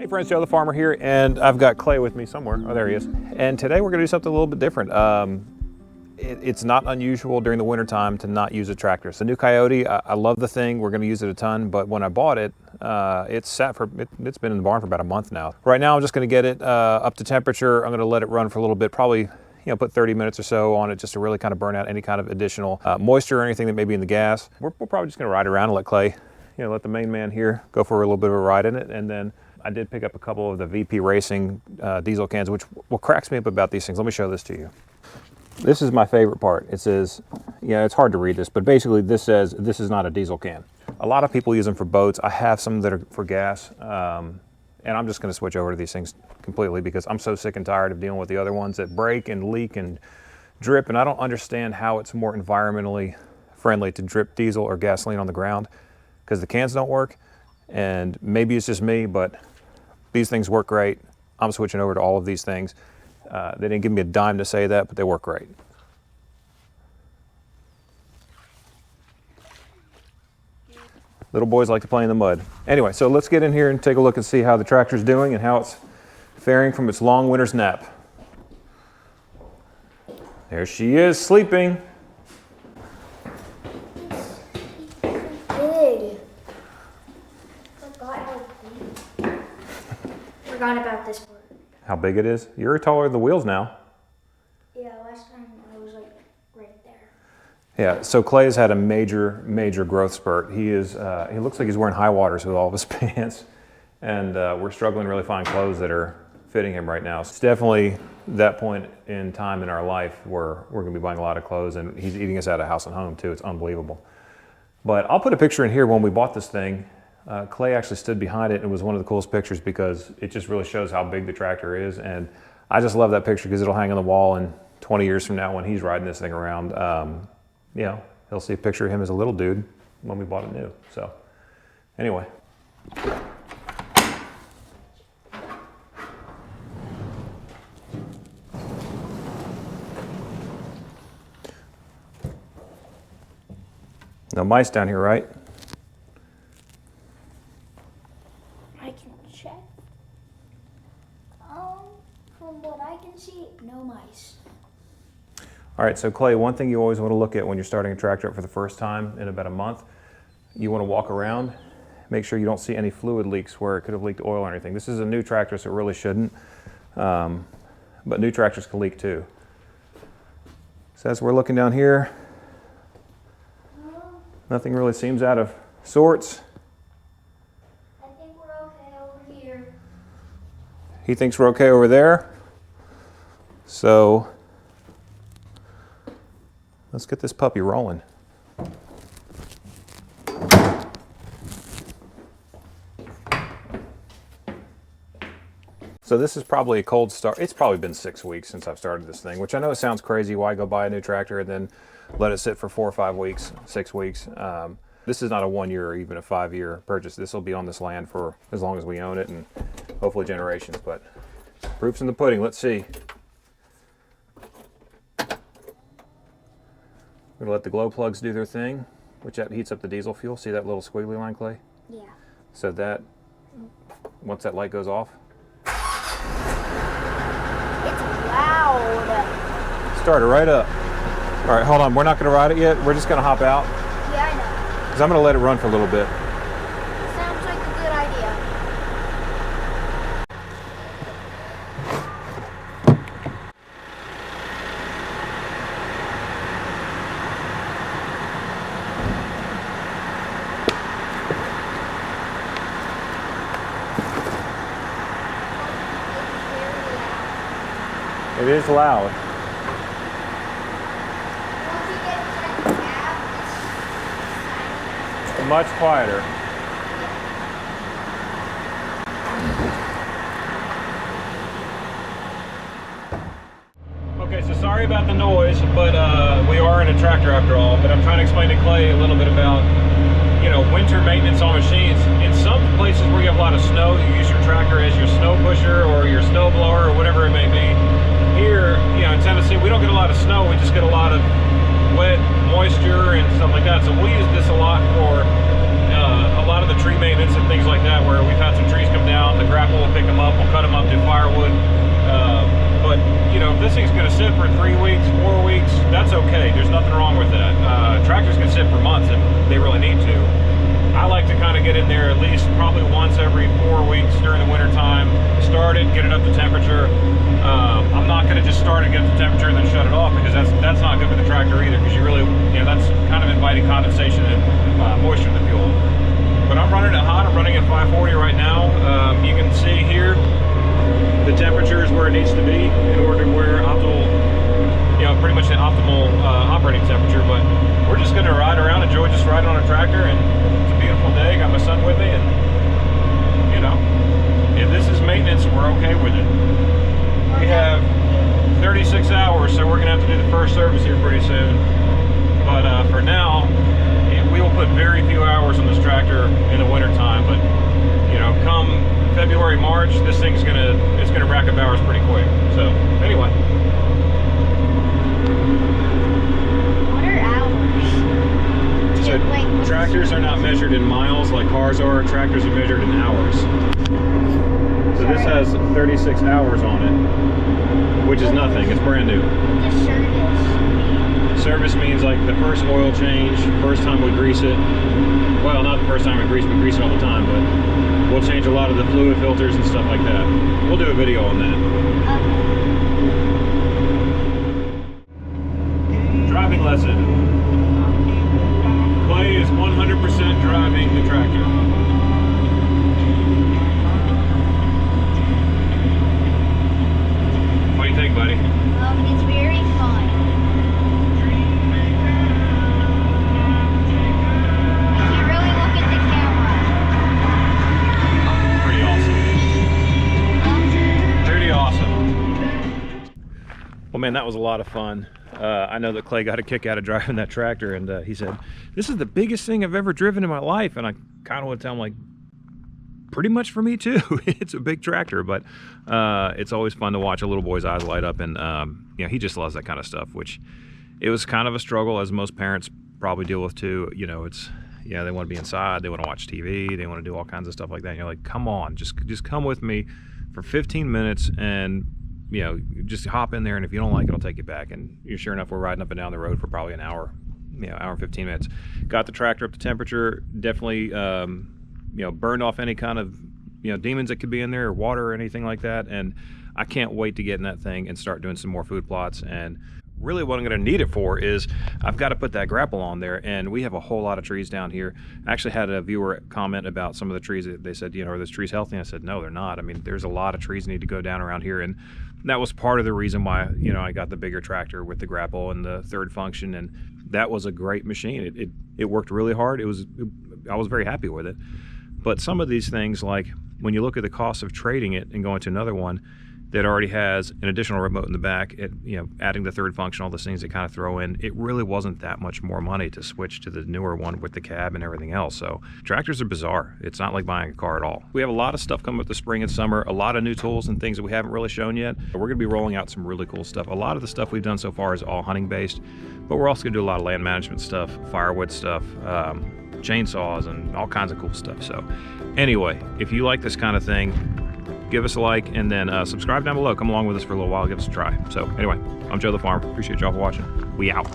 Hey friends, Joe the Farmer here, and I've got Clay with me somewhere. Oh, there he is. And today we're gonna do something a little bit different. It's not unusual during the winter time to not use a tractor. It's a new Coyote. I love the thing. We're gonna use it a ton, but when I bought it, it's been in the barn for about a month now. Right now I'm just gonna get it up to temperature. I'm gonna let it run for a little bit, probably put 30 minutes or so on it just to really kind of burn out any kind of additional moisture or anything that may be in the gas. We're probably just gonna ride around and let Clay, let the main man here go for a little bit of a ride in it. And then I did pick up a couple of the VP Racing diesel cans, which what cracks me up about these things. Let me show this to you. This is my favorite part. It says, it's hard to read this, but basically this says this is not a diesel can. A lot of people use them for boats. I have some that are for gas, and I'm just gonna switch over to these things completely because I'm so sick and tired of dealing with the other ones that break and leak and drip, and I don't understand how it's more environmentally friendly to drip diesel or gasoline on the ground because the cans don't work. And maybe it's just me, but these things work great. I'm switching over to all of these things. They didn't give me a dime to say that, but they work great. Little boys like to play in the mud. Anyway, so let's get in here and take a look and see how the tractor's doing and how it's faring from its long winter's nap. There she is, sleeping. Big. Forgot about this part. How big it is? You're taller than the wheels now. Yeah, last time I was like right there. Yeah, so Clay's had a major growth spurt. He looks like he's wearing high waters with all of his pants, and we're struggling to really find clothes that are fitting him right now. So it's definitely that point in time in our life where we're gonna be buying a lot of clothes, and he's eating us out of house and home too. It's unbelievable. But I'll put a picture in here when we bought this thing. Clay actually stood behind it, and it was one of the coolest pictures because it just really shows how big the tractor is. And I just love that picture because it'll hang on the wall, and 20 years from now when he's riding this thing around, he'll see a picture of him as a little dude when we bought it new. So anyway. No mice down here, right? I can check. From what I can see, no mice. All right, so Clay, one thing you always want to look at when you're starting a tractor up for the first time in about a month, you want to walk around, make sure you don't see any fluid leaks where it could have leaked oil or anything. This is a new tractor, so it really shouldn't, but new tractors can leak too. So as we're looking down here, nothing really seems out of sorts. I think we're okay over here. He thinks we're okay over there. So let's get this puppy rolling. So this is probably a cold start. It's probably been 6 weeks since I've started this thing, which I know it sounds crazy. Why go buy a new tractor and then let it sit for 4 or 5 weeks, 6 weeks? This is not a 1 year or even a 5 year purchase. This will be on this land for as long as we own it and hopefully generations, but proof's in the pudding. Let's see. We're gonna let the glow plugs do their thing, which that heats up the diesel fuel. See that little squiggly line, Clay? Yeah. So that, once that light goes off. It's loud. Start it right up. All right, hold on. We're not gonna ride it yet. We're just gonna hop out. Yeah, I know. Because I'm gonna let it run for a little bit. Sounds like a good idea. It is loud. Once you get inside the cab, it's Much quieter. Okay, so sorry about the noise, but we are in a tractor after all. But I'm trying to explain to Clay a little bit about, winter maintenance on machines. In some places where you have a lot of snow, you use your tractor as your snow pusher or your snow blower or whatever it may be. Here, in Tennessee, we don't get a lot of snow. We just get a lot of wet moisture and stuff like that. So we'll use this a lot for a lot of the tree maintenance and things like that, where we've had some trees come down, the grapple will pick this thing's going to sit for 3 weeks, 4 weeks, that's okay. There's nothing wrong with that. Tractors can sit for months if they really need to. I like to kind of get in there at least probably once every 4 weeks during the winter time. Start it, get it up to temperature. I'm not going to just start it, get the temperature, and then shut it off, because that's not good for the tractor either, because you really, that's kind of inviting condensation and moisture in the fuel. But I'm running it hot. I'm running at 540 right now. You can see here the temperature is where it needs to be in order to wear optimal, pretty much the optimal operating temperature. But we're just going to ride around, enjoy just riding on a tractor, and it's a beautiful day. Got my son with me, and if this is maintenance, we're okay with it. We have 36 hours, so we're going to have to do the first service here pretty soon. But for now, we will put very few hours on this tractor in the winter time. But come February, March, this thing's it's gonna rack up hours pretty quick. So anyway. What are hours? So tractors are not measured in miles like cars are. Tractors are measured in hours. So this has 36 hours on it, which is nothing. It's brand new. The service. Service means like the first oil change, first time we grease it. Well, not the first time we grease it all the time, but we'll change a lot of the fluid filters and stuff like that. We'll do a video on that. Okay. Driving lesson. Clay is 100% driving the tractor. What do you think, buddy? It's very fun. You can really look at the camera. Pretty awesome. Pretty awesome. Well, man, that was a lot of fun. I know that Clay got a kick out of driving that tractor, and he said, "This is the biggest thing I've ever driven in my life." And I kind of want to tell him, like, pretty much for me too. It's a big tractor, but it's always fun to watch a little boy's eyes light up, and he just loves that kind of stuff, which it was kind of a struggle, as most parents probably deal with too. It's they want to be inside, they want to watch TV, they want to do all kinds of stuff like that, and you're like, come on, just come with me for 15 minutes and just hop in there, and if you don't like it, I'll take you back. And sure enough, we're riding up and down the road for probably an hour, hour and 15 minutes. Got the tractor up to temperature, definitely burned off any kind of demons that could be in there, or water or anything like that. And I can't wait to get in that thing and start doing some more food plots. And really what I'm going to need it for is I've got to put that grapple on there, and we have a whole lot of trees down here. I actually had a viewer comment about some of the trees. They said, are those trees healthy? And I said, no, they're not. I mean, there's a lot of trees that need to go down around here, and that was part of the reason why I got the bigger tractor with the grapple and the third function. And that was a great machine. It worked really hard. I was very happy with it. But some of these things, like when you look at the cost of trading it and going to another one that already has an additional remote in the back, adding the third function, all those things that kind of throw in, it really wasn't that much more money to switch to the newer one with the cab and everything else. So tractors are bizarre. It's not like buying a car at all. We have a lot of stuff coming up this spring and summer, a lot of new tools and things that we haven't really shown yet. We're going to be rolling out some really cool stuff. A lot of the stuff we've done so far is all hunting based, but we're also going to do a lot of land management stuff, firewood stuff, chainsaws, and all kinds of cool stuff. So anyway, if you like this kind of thing, give us a like, and then subscribe down below. Come along with us for a little while, give us a try. So anyway, I'm Joe the Farmer. Appreciate y'all for watching. We out.